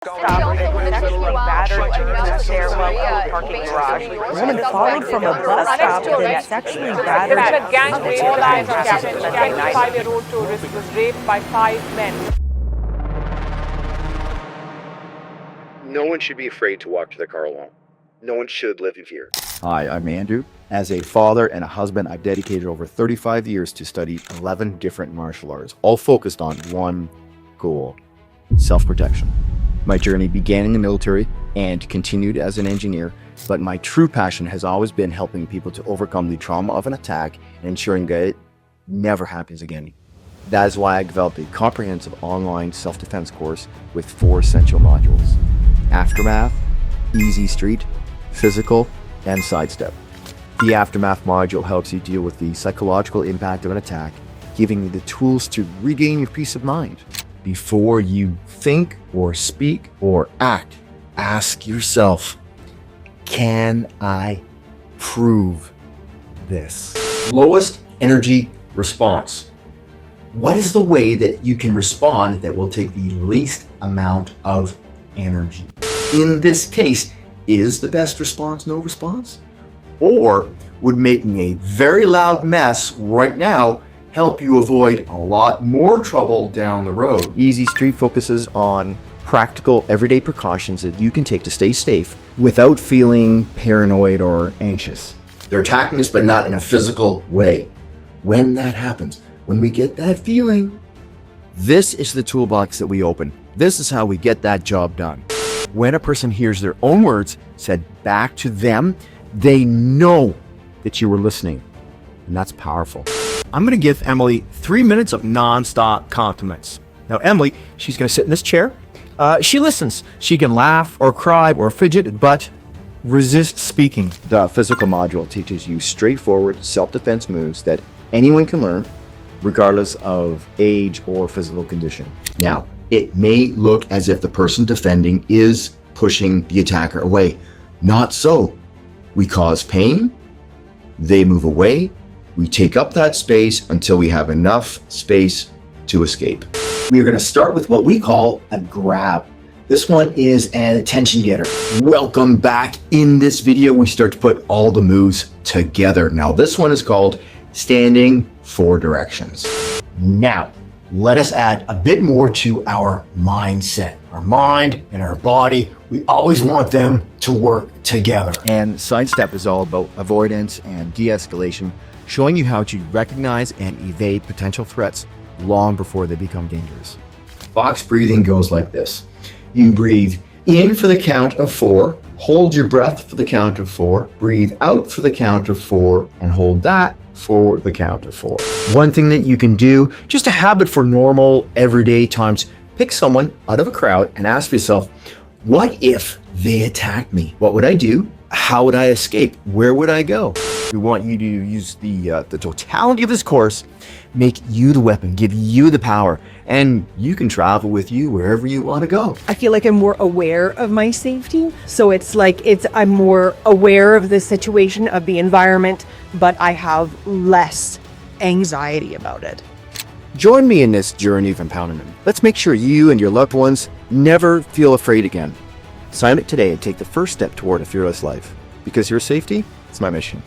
Woman followed from a bus stop and sexually battered. A gang rape, all eyes are captured. A 25-year-old tourist was raped by 5 men. No one should be afraid to walk to their car alone. No one should live in fear. Hi, I'm Andrew. As a father and a husband, I've dedicated over 35 years to study 11 different martial arts, all focused on one goal: self-protection. My journey began in the military and continued as an engineer, but my true passion has always been helping people to overcome the trauma of an attack and ensuring that it never happens again. That is why I developed a comprehensive online self-defense course with 4 essential modules: Aftermath, Easy Street, Physical, and Sidestep. The Aftermath module helps you deal with the psychological impact of an attack, giving you the tools to regain your peace of mind. Before you think or speak or act, ask yourself, can I prove this? Lowest energy response. What is the way that you can respond that will take the least amount of energy? In this case, is the best response no response? Or would making a very loud mess right now help you avoid a lot more trouble down the road? Easy Street focuses on practical everyday precautions that you can take to stay safe without feeling paranoid or anxious. They're attacking us, but not in a physical way. When that happens, when we get that feeling, this is the toolbox that we open. This is how we get that job done. When a person hears their own words said back to them, they know that you were listening, and that's powerful. I'm going to give Emily 3 minutes of non-stop compliments. Now, Emily, she's going to sit in this chair. She listens. She can laugh or cry or fidget, but resist speaking. The physical module teaches you straightforward self-defense moves that anyone can learn, regardless of age or physical condition. Now, it may look as if the person defending is pushing the attacker away. Not so. We cause pain, they move away, we take up that space until we have enough space to escape. We are going to start with what we call a grab. This one is an attention getter. Welcome back. In this video, we start to put all the moves together. Now, this one is called standing 4 directions. Now, let us add a bit more to our mindset. Our mind and our body, we always want them to work together. And Sidestep is all about avoidance and de-escalation, showing you how to recognize and evade potential threats long before they become dangerous. Box breathing goes like this. You breathe in for the count of 4, hold your breath for the count of 4, breathe out for the count of 4, and hold that for the count of 4. One thing that you can do, just a habit for normal, everyday times, pick someone out of a crowd and ask yourself, what if they attacked me? What would I do? How would I escape? Where would I go? We want you to use the totality of this course, make you the weapon, give you the power, and you can travel with you wherever you want to go. I feel like I'm more aware of my safety. So it's like I'm more aware of the situation, of the environment, but I have less anxiety about it. Join me in this journey of empowerment. Let's make sure you and your loved ones never feel afraid again. Sign up today and take the first step toward a fearless life. Because your safety is my mission.